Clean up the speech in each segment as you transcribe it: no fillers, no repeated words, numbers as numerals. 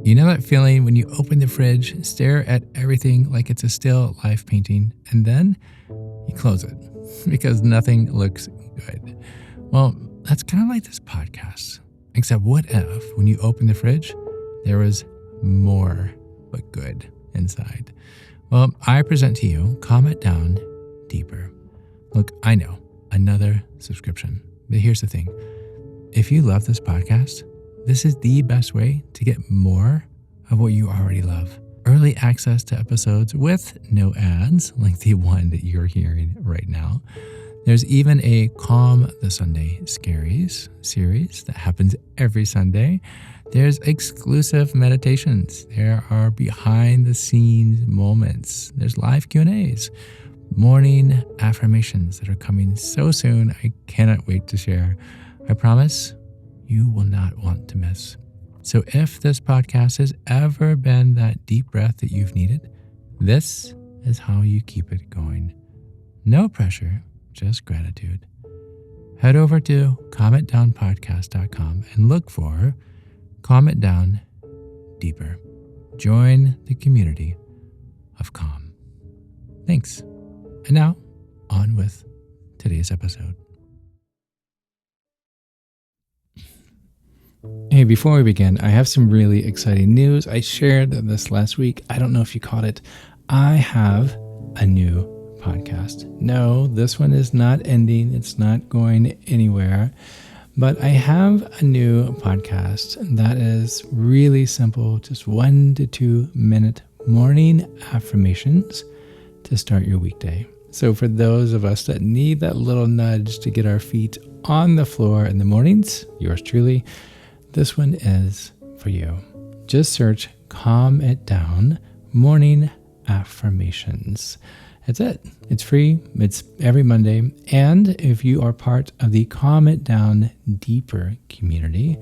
You know that feeling when you open the fridge, stare at everything like it's a still life painting, and then you close it because nothing looks good? Well, that's kind of like this podcast. Except what if, when you open the fridge, there was more but good inside? Well, I present to you Calm It Down Deeper. Look, I know, another subscription. But here's the thing. If you love this podcast, this is the best way to get more of what you already love. Early access to episodes with no ads, like the one that you're hearing right now. There's even a Calm the Sunday Scaries series that happens every Sunday. There's exclusive meditations. There are behind-the-scenes moments. There's live Q&As. Morning affirmations that are coming so soon. I cannot wait to share. I promise you will not want to miss. So if this podcast has ever been that deep breath that you've needed, this is how you keep it going. No pressure, just gratitude. Head over to calmitdownpodcast.com and look for Calm It Down Deeper. Join the community of calm. Thanks. And now, on with today's episode. Hey, before we begin, I have some really exciting news. I shared this last week. I don't know if you caught it. I have a new podcast. No, this one is not ending. It's not going anywhere. But I have a new podcast that is really simple, just 1 to 2 minute morning affirmations to start your weekday. So for those of us that need that little nudge to get our feet on the floor in the mornings, yours truly, this one is for you. Just search Calm It Down Morning Affirmations. That's it. It's free. It's every Monday. And if you are part of the Calm It Down Deeper community,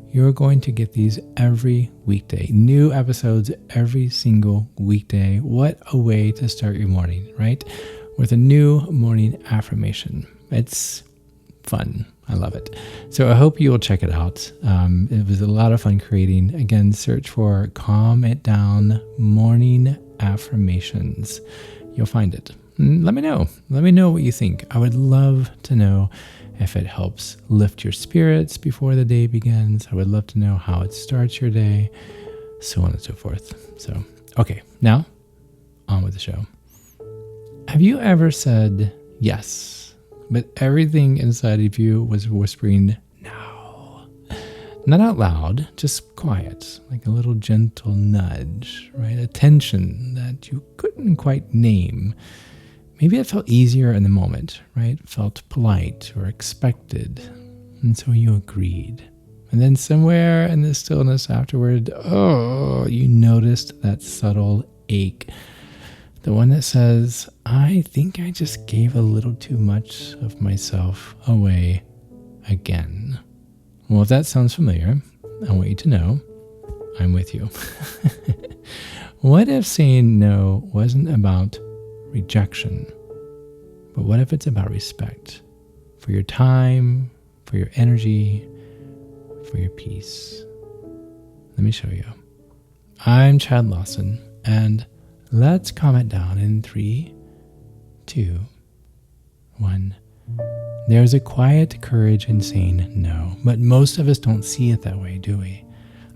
you're going to get these every weekday. New episodes every single weekday. What a way to start your morning, right? With a new morning affirmation. It's fun. I love it. So I hope you will check it out. It was a lot of fun creating. Again, search for Calm It Down Morning Affirmations. You'll find it. And let me know. Let me know what you think. I would love to know if it helps lift your spirits before the day begins. I would love to know how it starts your day, so on and so forth. So, okay, now on with the show. Have you ever said yes, but everything inside of you was whispering no? Not out loud, just quiet, like a little gentle nudge, right? A tension that you couldn't quite name. Maybe it felt easier in the moment, right? It felt polite or expected, and so you agreed. And then somewhere in the stillness afterward, you noticed that subtle ache. The one that says, I think I just gave a little too much of myself away again. Well, if that sounds familiar, I want you to know I'm with you. What if saying no wasn't about rejection, but what if it's about respect for your time, for your energy, for your peace? Let me show you. I'm Chad Lawson, and let's calm it down in 3, 2, 1. There's a quiet courage in saying no, but most of us don't see it that way, do we?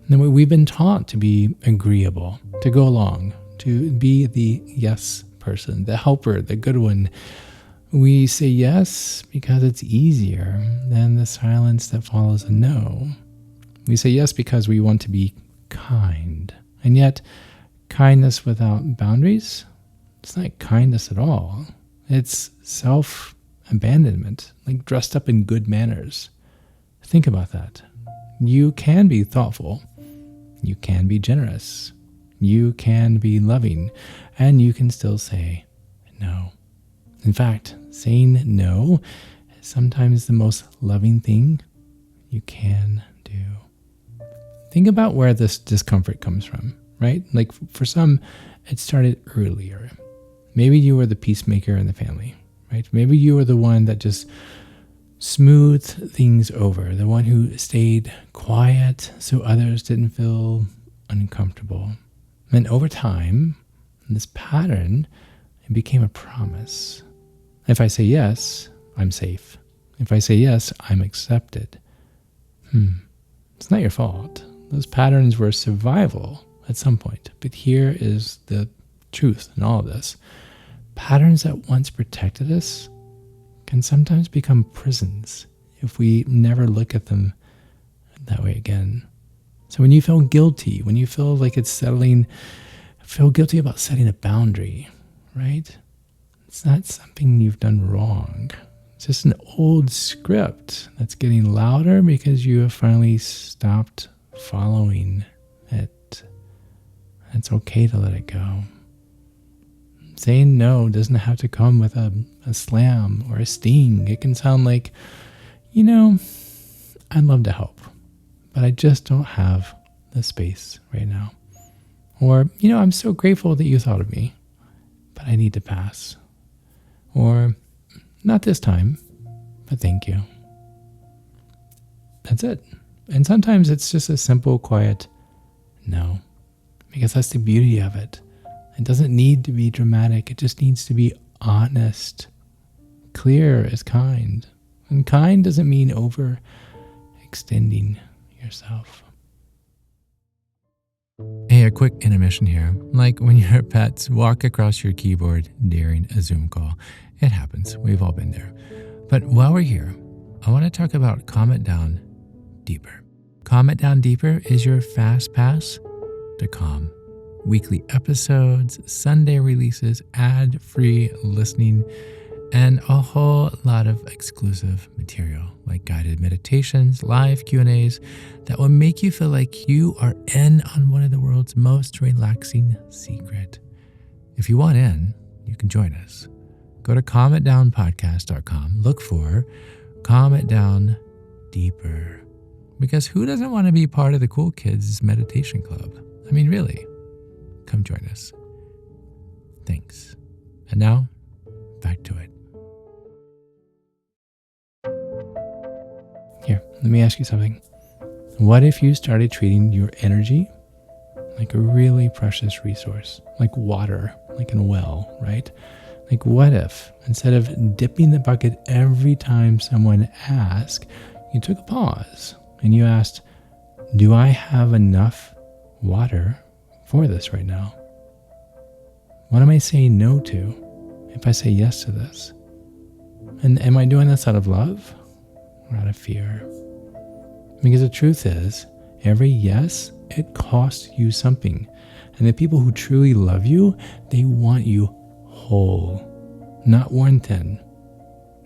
And we've been taught to be agreeable, to go along, to be the yes person, the helper, the good one. We say yes because it's easier than the silence that follows a no. We say yes because we want to be kind. And yet, kindness without boundaries, it's not kindness at all. It's self-abandonment, like dressed up in good manners. Think about that. You can be thoughtful. You can be generous. You can be loving. And you can still say no. In fact, saying no is sometimes the most loving thing you can do. Think about where this discomfort comes from, right? Like for some, it started earlier. Maybe you were the peacemaker in the family, right? Maybe you were the one that just smoothed things over, the one who stayed quiet so others didn't feel uncomfortable. And over time, this pattern, it became a promise. If I say yes, I'm safe. If I say yes, I'm accepted. It's not your fault. Those patterns were survival at some point. But here is the truth in all of this. Patterns that once protected us can sometimes become prisons if we never look at them that way again. So when you feel guilty, when you feel like feel guilty about setting a boundary, right? It's not something you've done wrong. It's just an old script that's getting louder because you have finally stopped following it. It's okay to let it go. Saying no doesn't have to come with a slam or a sting. It can sound like, I'd love to help, but I just don't have the space right now. Or, I'm so grateful that you thought of me, but I need to pass. Or, not this time, but thank you. That's it. And sometimes it's just a simple, quiet no, because that's the beauty of it. It doesn't need to be dramatic. It just needs to be honest. Clear is kind. And kind doesn't mean overextending yourself. Hey, a quick intermission here. Like when your pets walk across your keyboard during a Zoom call. It happens. We've all been there. But while we're here, I want to talk about Calm It Down Deeper. Calm It Down Deeper is your fast pass to calm. Weekly episodes, Sunday releases, ad-free listening, and a whole lot of exclusive material like guided meditations, live Q&As that will make you feel like you are in on one of the world's most relaxing secret. If you want in, you can join us. Go to calmitdownpodcast.com. Look for Calm It Down Deeper. Because who doesn't want to be part of the cool kids meditation club? I mean, really, come join us. Thanks. And now, back to it. Here, let me ask you something. What if you started treating your energy like a really precious resource, like water, like in a well, right? Like what if, instead of dipping the bucket every time someone asks, you took a pause and you asked, do I have enough water for this right now? What am I saying no to if I say yes to this? And am I doing this out of love or out of fear? Because the truth is, every yes, it costs you something. And the people who truly love you, they want you whole, not worn thin.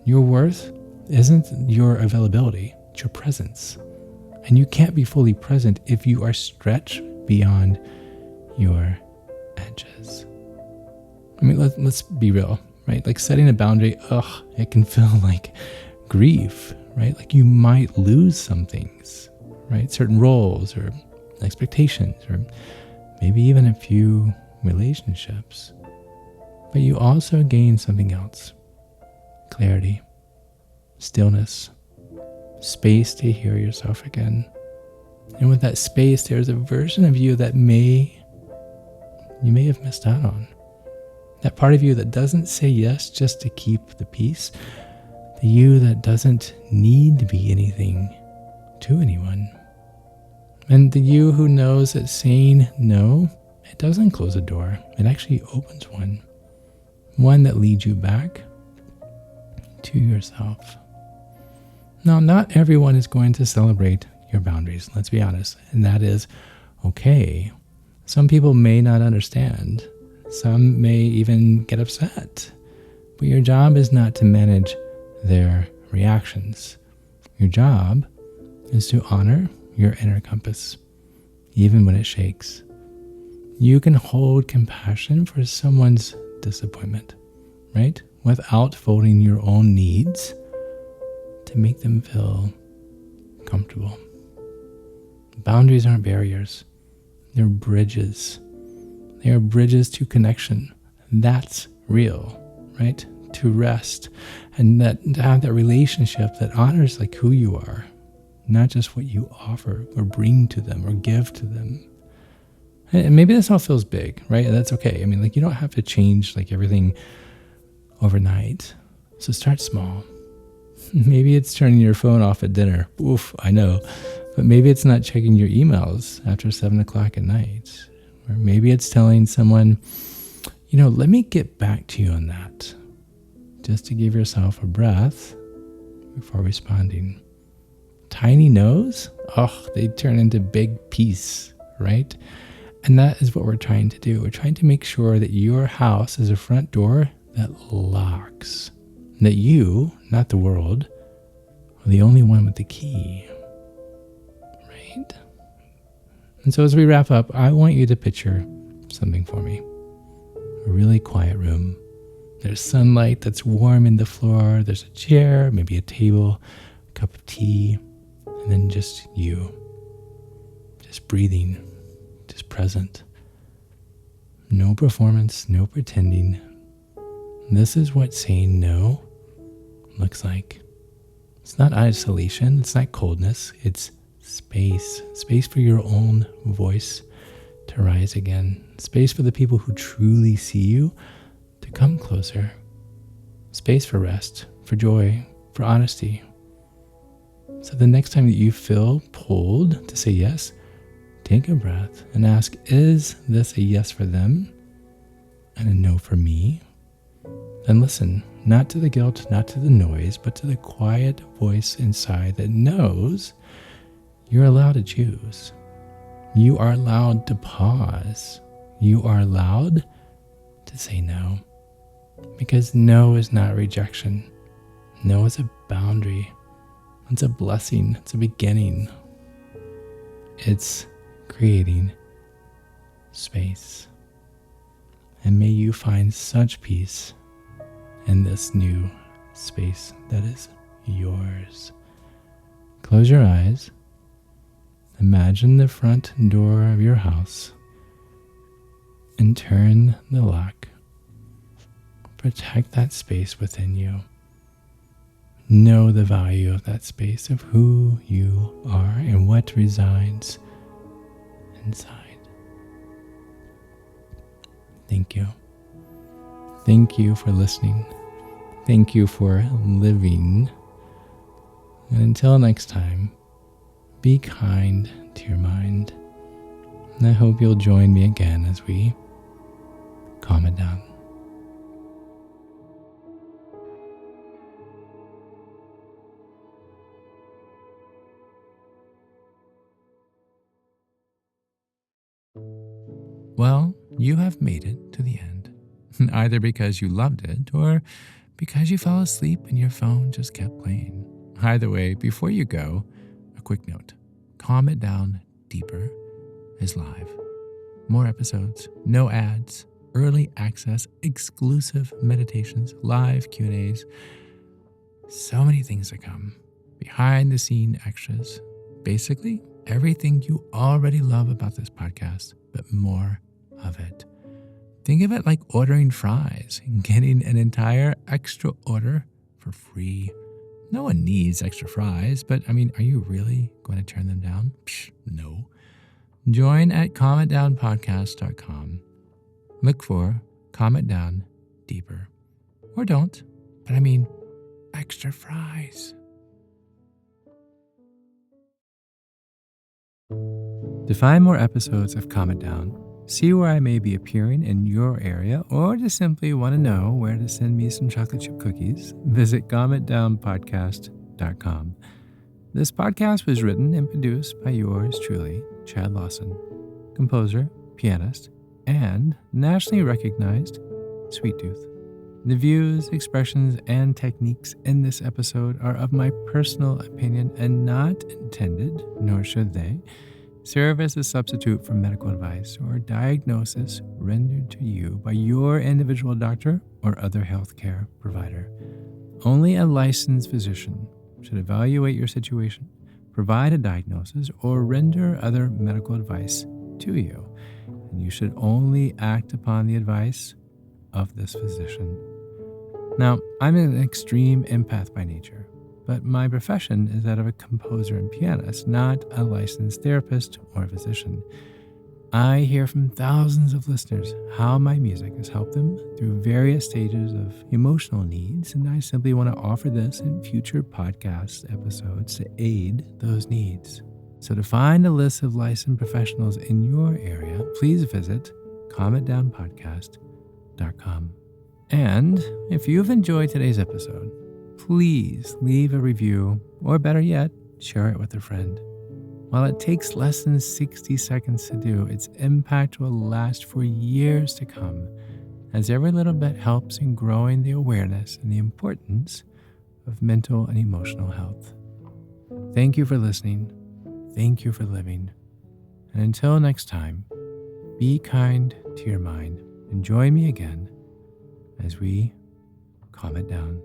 Your worth isn't your availability, it's your presence. And you can't be fully present if you are stretched beyond your edges. I mean, let's be real, right? Like setting a boundary, it can feel like grief, right? Like you might lose some things, right? Certain roles or expectations, or maybe even a few relationships. But you also gain something else: clarity, stillness, space to hear yourself again. And with that space, there's a version of you that you may have missed out on. That part of you that doesn't say yes just to keep the peace. The you that doesn't need to be anything to anyone. And the you who knows that saying no, it doesn't close a door. It actually opens one. One that leads you back to yourself. Now, not everyone is going to celebrate your boundaries, let's be honest. And that is okay. Some people may not understand. Some may even get upset. But your job is not to manage their reactions. Your job is to honor your inner compass, even when it shakes. You can hold compassion for someone's disappointment, right? Without folding your own needs to make them feel comfortable. Boundaries aren't barriers. They're bridges. They are bridges to connection. That's real, right? To rest and to have that relationship that honors like who you are, not just what you offer or bring to them or give to them. And maybe this all feels big, right? And that's okay. I mean, like, you don't have to change like everything overnight. So start small. Maybe it's turning your phone off at dinner. Oof, I know. But maybe it's not checking your emails after 7 o'clock at night. Or maybe it's telling someone, let me get back to you on that. Just to give yourself a breath before responding. Tiny no's, they turn into big peace, right? And that is what we're trying to do. We're trying to make sure that your house is a front door that locks. And that you, not the world, are the only one with the key. Right? And so as we wrap up, I want you to picture something for me. A really quiet room. There's sunlight that's warm in the floor. There's a chair, maybe a table, a cup of tea, and then just you. Just breathing, just present. No performance, no pretending. This is what saying no looks like. It's not isolation, it's not coldness, it's space. Space for your own voice to rise again. Space for the people who truly see you to come closer. Space for rest, for joy, for honesty. So the next time that you feel pulled to say yes, take a breath and ask, is this a yes for them and a no for me? And listen, not to the guilt, not to the noise, but to the quiet voice inside that knows you're allowed to choose. You are allowed to pause. You are allowed to say no. Because no is not rejection. No is a boundary. It's a blessing. It's a beginning. It's creating space. And may you find such peace in this new space that is yours. Close your eyes. Imagine the front door of your house and turn the lock. Protect that space within you. Know the value of that space, of who you are and what resides inside. Thank you. Thank you for listening. Thank you for living. And until next time, be kind to your mind. And I hope you'll join me again as we calm it down. Well, you have made it to the end, either because you loved it or because you fell asleep and your phone just kept playing. Either way, before you go, a quick note. Calm It Down Deeper is live. More episodes, no ads, early access, exclusive meditations, live Q&As. So many things to come. Behind the scene extras. Basically, everything you already love about this podcast, but more of it. Think of it like ordering fries and getting an entire extra order for free. No one needs extra fries, but are you really going to turn them down? No. Join at calmitdownpodcast.com. Look for Calm It Down Deeper. Or don't, but extra fries. To find more episodes of Calm It Down, see where I may be appearing in your area, or just simply want to know where to send me some chocolate chip cookies, visit calmitdownpodcast.com. This podcast was written and produced by yours truly, Chad Lawson, composer, pianist, and nationally recognized Sweet Tooth. The views, expressions, and techniques in this episode are of my personal opinion and not intended, nor should they, serve as a substitute for medical advice or diagnosis rendered to you by your individual doctor or other healthcare provider. Only a licensed physician should evaluate your situation, provide a diagnosis, or render other medical advice to you. And you should only act upon the advice of this physician. Now, I'm an extreme empath by nature, but my profession is that of a composer and pianist, not a licensed therapist or physician. I hear from thousands of listeners how my music has helped them through various stages of emotional needs, and I simply want to offer this in future podcast episodes to aid those needs. So to find a list of licensed professionals in your area, please visit calmitdownpodcast.com. And if you've enjoyed today's episode, please leave a review, or better yet, share it with a friend. While it takes less than 60 seconds to do, its impact will last for years to come, as every little bit helps in growing the awareness and the importance of mental and emotional health. Thank you for listening. Thank you for living. And until next time, be kind to your mind and join me again as we calm it down.